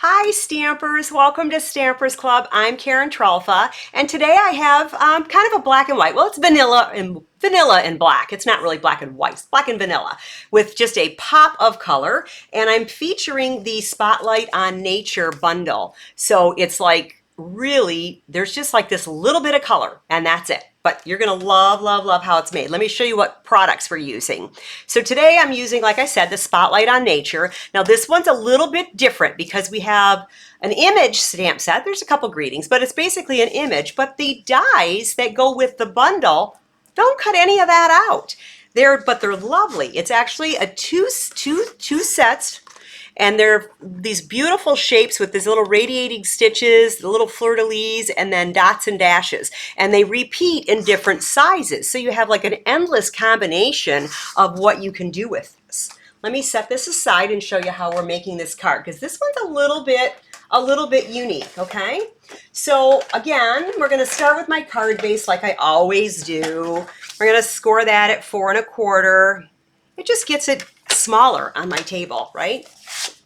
Hi Stampers, welcome to Stampers Club. I'm Karen Trolfa, and today I have kind of a black and white. Well, it's vanilla and black. It's not really black and white, it's black and vanilla with just a pop of color. And I'm featuring the Spotlight on Nature bundle. So it's like really, there's just like this little bit of color and that's it. But you're gonna love, love, love how it's made. Let me show you what products we're using. So today I'm using, like I said, the Spotlight on Nature. Now this one's a little bit different because we have an image stamp set. There's a couple greetings, but it's basically an image. But the dies that go with the bundle, don't cut any of that out. But they're lovely. It's actually a two sets. And they're these beautiful shapes with these little radiating stitches, the little fleur-de-lis, and then dots and dashes. And they repeat in different sizes. So you have like an endless combination of what you can do with this. Let me set this aside and show you how we're making this card, because this one's a little bit unique, okay? So again, we're gonna start with my card base like I always do. We're gonna score that at 4 1/4. It just gets it smaller on my table, right?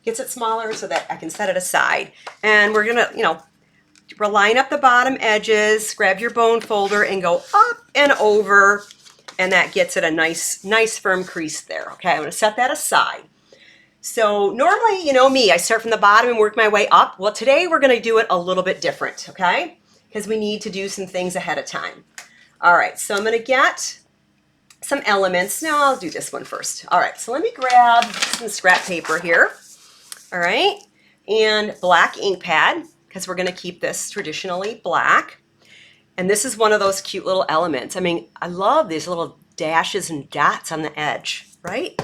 Gets it smaller so that I can set it aside. And we're gonna, line up the bottom edges, grab your bone folder and go up and over, and that gets it a nice firm crease there. Okay, I'm gonna set that aside. So normally, you know me, I start from the bottom and work my way up. Well, today we're gonna do it a little bit different, okay? Because we need to do some things ahead of time. All right, so I'm gonna get some elements. Now I'll do this one first. All right, so let me grab some scrap paper here. All right, and black ink pad, because we're going to keep this traditionally black. And this is one of those cute little elements. I mean, I love these little dashes and dots on the edge, right?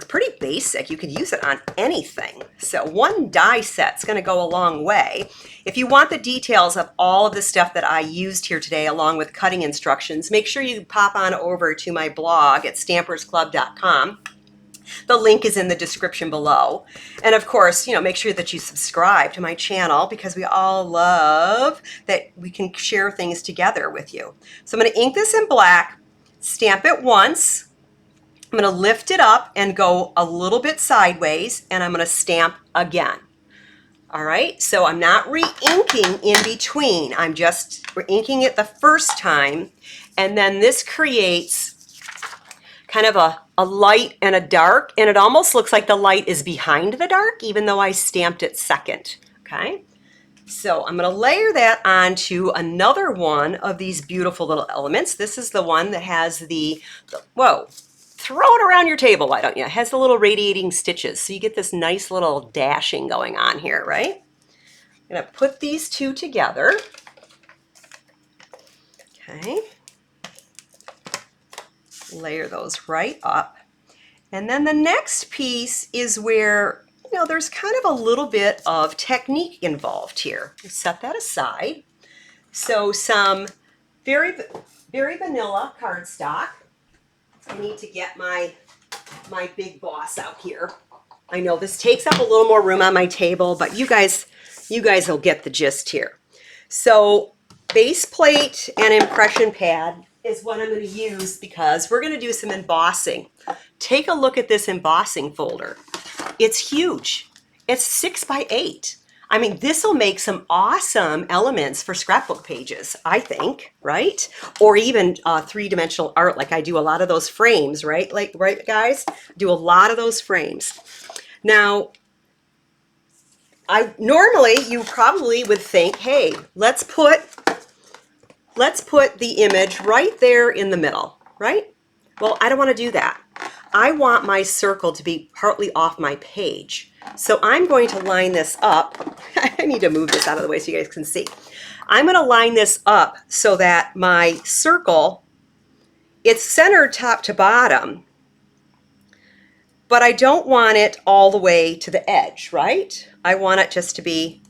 Pretty basic. You could use it on anything. So one die set's going to go a long way. If you want the details of all of the stuff that I used here today, along with cutting instructions, make sure you pop on over to my blog at stampersclub.com. The link is in the description below. And of course, make sure that you subscribe to my channel, because we all love that we can share things together with you. So I'm going to ink this in black, stamp it once. I'm going to lift it up and go a little bit sideways, and I'm going to stamp again. All right, so I'm not re-inking in between. I'm just inking it the first time, and then this creates kind of a light and a dark, and it almost looks like the light is behind the dark, even though I stamped it second, okay? So I'm gonna layer that onto another one of these beautiful little elements. This is the one that has whoa, throw it around your table, why don't you? It has the little radiating stitches, so you get this nice little dashing going on here, right? I'm gonna put these two together, okay? Layer those right up. And then the next piece is where, there's kind of a little bit of technique involved here. Set that aside. So some very, very vanilla cardstock. I need to get my big boss out here. I know this takes up a little more room on my table, but you guys will get the gist here. So base plate and impression pad is what I'm going to use, because we're going to do some embossing. Take a look at this embossing folder. It's huge. It's 6 by 8. I mean, this will make some awesome elements for scrapbook pages, I think, right? Or even three-dimensional art, like I do a lot of those frames, right? Right, guys? Do a lot of those frames. Now, normally you probably would think, hey, let's put the image right there in the middle, right? Well, I don't want to do that. I want my circle to be partly off my page. So I'm going to line this up. I need to move this out of the way so you guys can see. I'm going to line this up so that my circle, it's centered top to bottom, but I don't want it all the way to the edge, right? I want it to be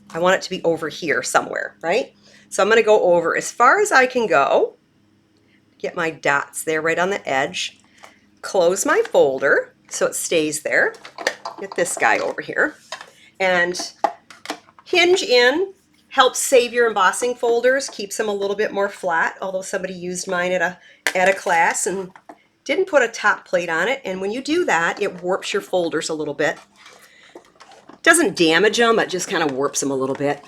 over here somewhere, right? So I'm going to go over as far as I can go, get my dots there right on the edge, close my folder so it stays there, get this guy over here, and hinge in. Helps save your embossing folders, keeps them a little bit more flat, although somebody used mine at a class and didn't put a top plate on it, and when you do that, it warps your folders a little bit. Doesn't damage them, it just kind of warps them a little bit.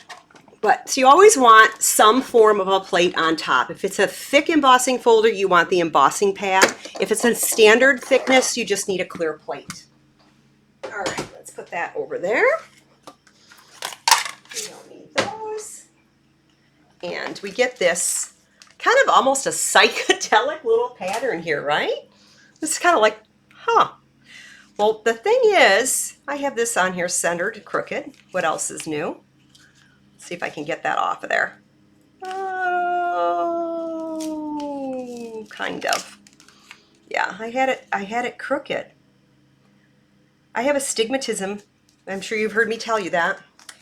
But so you always want some form of a plate on top. If it's a thick embossing folder, you want the embossing pad. If it's a standard thickness, you just need a clear plate. All right, let's put that over there. We don't need those. And we get this kind of almost a psychedelic little pattern here, right? This is kind of like, huh. Well, the thing is, I have this on here centered, crooked. What else is new? Let's see if I can get that off of there. Oh, kind of. Yeah, I had it crooked. I have astigmatism. I'm sure you've heard me tell you that.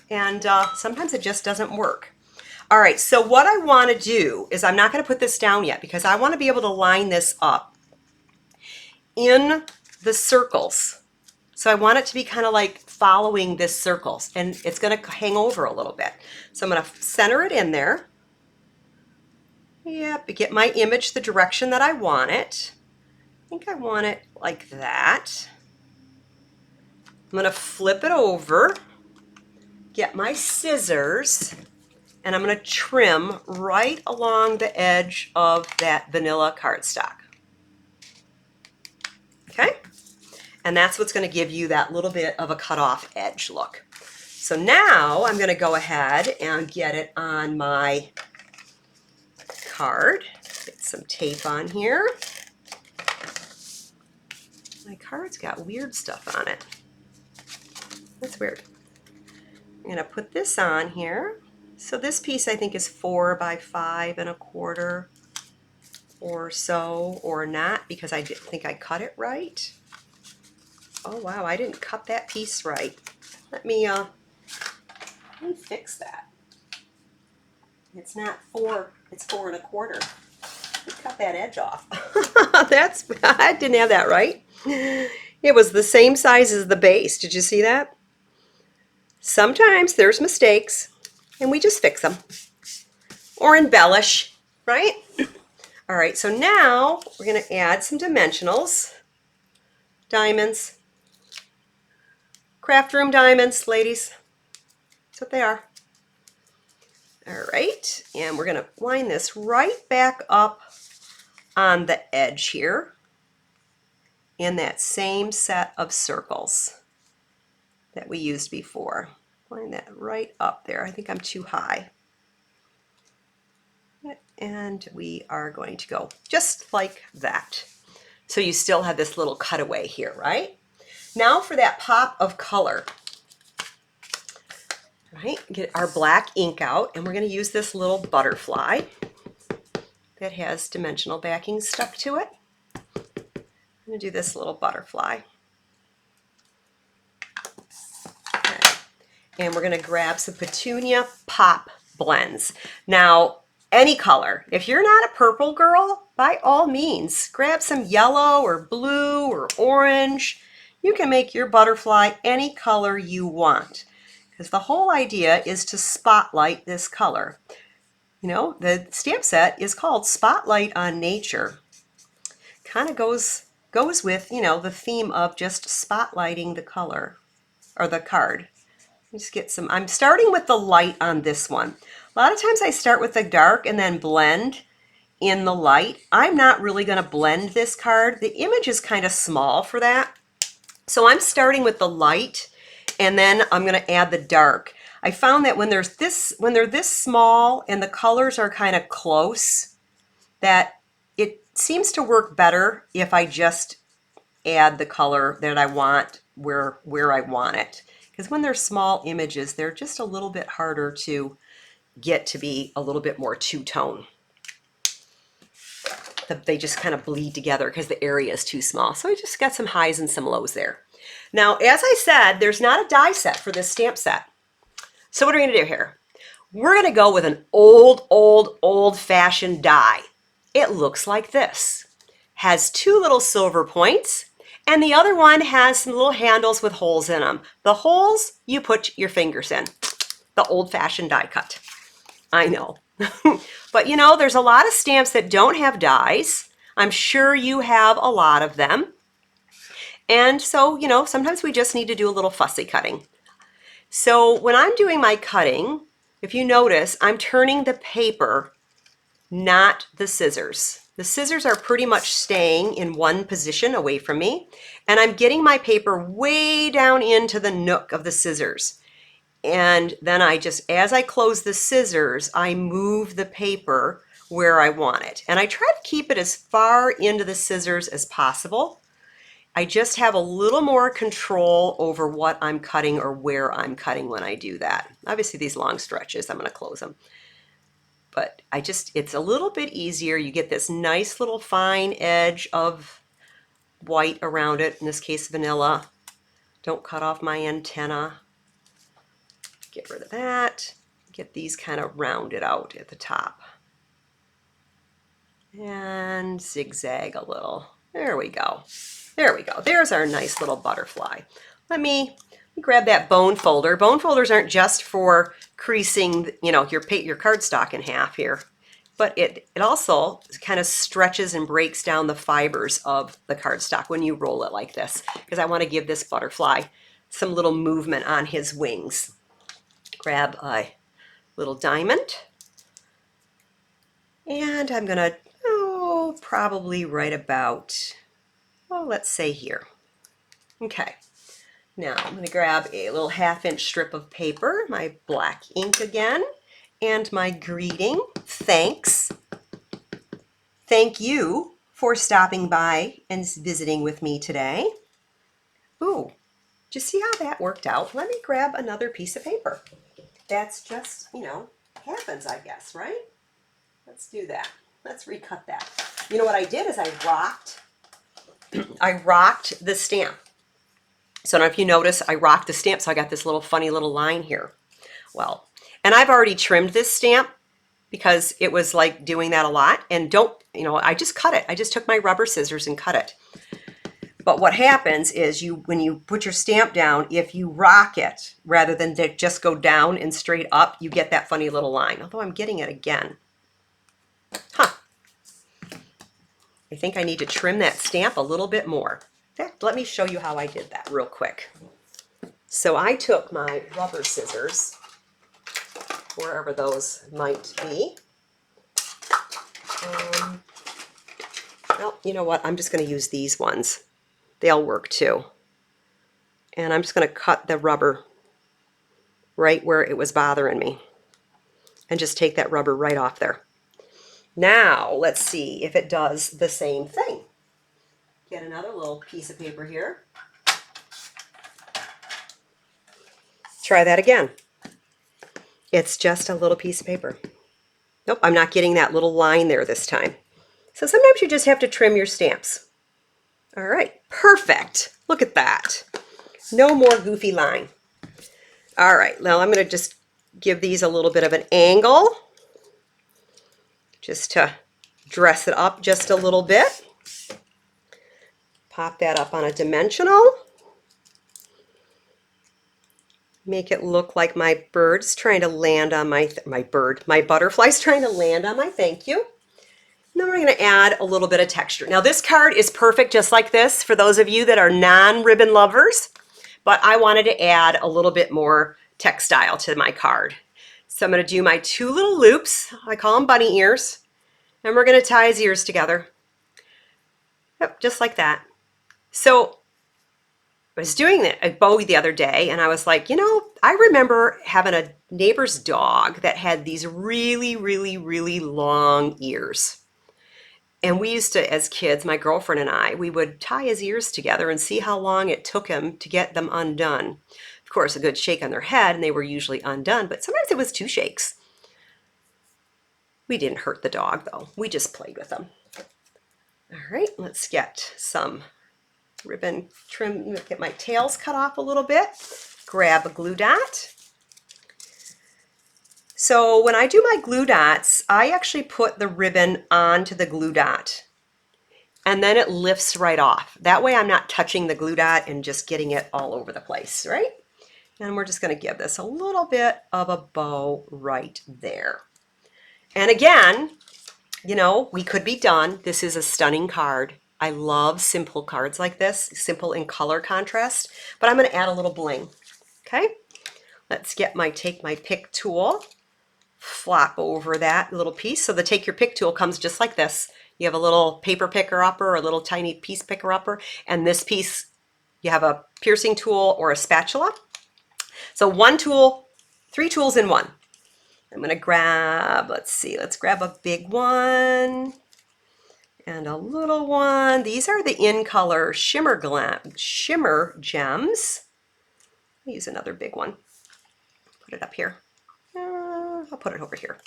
And sometimes it just doesn't work. All right, so what I want to do is I'm not going to put this down yet because I want to be able to line this up in the circles. So I want it to be kind of like following this circles, and it's going to hang over a little bit. So I'm going to center it in there. Yep, get my image the direction that I want it. I think I want it like that. I'm going to flip it over, get my scissors, and I'm going to trim right along the edge of that vanilla cardstock. Okay? And that's what's going to give you that little bit of a cut off edge look. So now I'm going to go ahead and get it on my card. Get some tape on here. My card's got weird stuff on it. That's weird. I'm going to put this on here. So this piece I think is 4 by 5 1/4 or so, or not, because I didn't think I cut it right. Oh wow, I didn't cut that piece right. Let me fix that. It's not 4, it's 4 1/4. Cut that edge off. I didn't have that right. It was the same size as the base. Did you see that? Sometimes there's mistakes and we just fix them or embellish, right? All right, so now we're going to add some dimensionals, diamonds, craft room diamonds, ladies. That's what they are. All right, and we're going to line this right back up on the edge here in that same set of circles that we used before. Line that right up there. I think I'm too high. And we are going to go just like that. So you still have this little cutaway here, right? Now for that pop of color. Right, get our black ink out, and we're going to use this little butterfly that has dimensional backing stuck to it. I'm going to do this little butterfly. Okay. And we're going to grab some Petunia Pop Blends. Now, any color. If you're not a purple girl, by all means, grab some yellow or blue or orange. You can make your butterfly any color you want. Because the whole idea is to spotlight this color. You know, the stamp set is called Spotlight on Nature. Kind of goes with, you know, the theme of just spotlighting the color or the card. Just get some, I'm starting with the light on this one. A lot of times I start with the dark and then blend in the light. I'm not really going to blend this card. The image is kind of small for that. So I'm starting with the light, and then I'm going to add the dark. I found that when they're this small and the colors are kind of close, that it seems to work better if I just add the color that I want where I want it. Because when they're small images, they're just a little bit harder to get to be a little bit more two-tone. They just kind of bleed together because the area is too small. So I just got some highs and some lows there. Now, as I said, there's not a die set for this stamp set. So what are we going to do here? We're going to go with an old-fashioned die. It looks like this. Has 2 little silver points, and the other one has some little handles with holes in them. The holes you put your fingers in. The old-fashioned die cut. I know. But you know, there's a lot of stamps that don't have dies. I'm sure you have a lot of them. And so, you know, sometimes we just need to do a little fussy cutting. So when I'm doing my cutting, if you notice, I'm turning the paper, not the scissors. The scissors are pretty much staying in one position away from me, and I'm getting my paper way down into the nook of the scissors. And then I just, as I close the scissors, I move the paper where I want it. And I try to keep it as far into the scissors as possible. I just have a little more control over what I'm cutting or where I'm cutting when I do that. Obviously these long stretches, I'm going to close them. But it's a little bit easier. You get this nice little fine edge of white around it, in this case vanilla. Don't cut off my antenna. Get rid of that. Get these kind of rounded out at the top. And zigzag a little. There we go. There we go. There's our nice little butterfly. Let me grab that bone folder. Bone folders aren't just for creasing, your cardstock in half here, but it also kind of stretches and breaks down the fibers of the cardstock when you roll it like this, because I want to give this butterfly some little movement on his wings. Grab a little diamond, and I'm gonna probably right about, well, let's say here. Okay, now I'm going to grab a little 1/2-inch strip of paper, my black ink again, and my greeting. Thanks. Thank you for stopping by and visiting with me today. Ooh, did you see how that worked out? Let me grab another piece of paper. That's just, happens, I guess, right? Let's do that. Let's recut that. You know what I did is I rocked the stamp. So I don't know if you notice, I rocked the stamp, so I got this little funny little line here. Well, and I've already trimmed this stamp because it was like doing that a lot. And I just cut it. I just took my rubber scissors and cut it. But what happens is when you put your stamp down, if you rock it rather than just go down and straight up, you get that funny little line. Although I'm getting it again. Huh. I think I need to trim that stamp a little bit more. In fact, let me show you how I did that real quick. So I took my rubber scissors, wherever those might be. Well, you know what? I'm just going to use these ones. They'll work too. And I'm just going to cut the rubber right where it was bothering me. And just take that rubber right off there. Now, let's see if it does the same thing. Get another little piece of paper here. Try that again. It's just a little piece of paper. Nope, I'm not getting that little line there this time. So sometimes you just have to trim your stamps. All right, perfect. Look at that. No more goofy line. All right, now I'm going to just give these a little bit of an angle, just to dress it up just a little bit. Pop that up on a dimensional. Make it look like my bird's trying to land on my butterfly's trying to land on my thank you. And then we're going to add a little bit of texture. Now this card is perfect just like this for those of you that are non-ribbon lovers, but I wanted to add a little bit more textile to my card. So I'm going to do my 2 little loops. I call them bunny ears. And we're going to tie his ears together. Yep, just like that. So I was doing a Bowie the other day, and I was like, I remember having a neighbor's dog that had these really, really, really long ears. And we used to, as kids, my girlfriend and I, we would tie his ears together and see how long it took him to get them undone. Of course, a good shake on their head, and they were usually undone, but sometimes it was 2 shakes. We didn't hurt the dog, though. We just played with them. All right, let's get some ribbon trim, get my tails cut off a little bit. Grab a glue dot. So when I do my glue dots, I actually put the ribbon onto the glue dot. And then it lifts right off. That way I'm not touching the glue dot and just getting it all over the place, right? And we're just going to give this a little bit of a bow right there. And again, we could be done. This is a stunning card. I love simple cards like this, simple in color contrast, but I'm going to add a little bling. Okay, Let's take my pick tool, flop over that little piece. So the take your pick tool comes just like this. You have a little paper picker upper or a little tiny piece picker upper, and this piece, you have a piercing tool or a spatula. So one tool, 3 tools in one. I'm gonna grab, let's grab a big one and a little one. These are the In Color Shimmer Gems. I'll use another big one. Put it up here. I'll put it over here.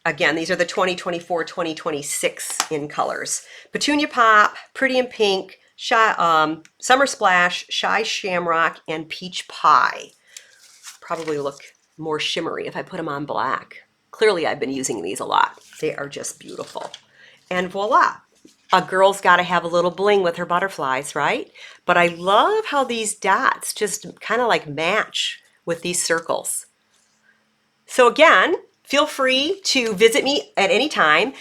Again, these are the 2024-2026 In Colors. Petunia Pop, Pretty in Pink, Summer Splash, Shy Shamrock, and Peach Pie. Probably look more shimmery if I put them on black. Clearly I've been using these a lot. They are just beautiful. And voila, a girl's got to have a little bling with her butterflies, right? But I love how these dots just kind of like match with these circles. So again, feel free to visit me at any time.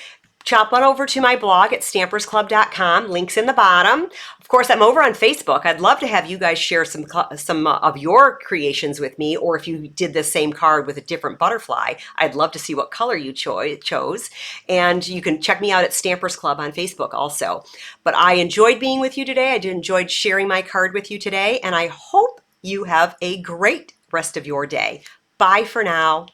Chop on over to my blog at stampersclub.com. Links in the bottom. Of course, I'm over on Facebook. I'd love to have you guys share some of your creations with me, or if you did the same card with a different butterfly, I'd love to see what color you chose. And you can check me out at Stampers Club on Facebook also. But I enjoyed being with you today. I enjoyed sharing my card with you today, and I hope you have a great rest of your day. Bye for now.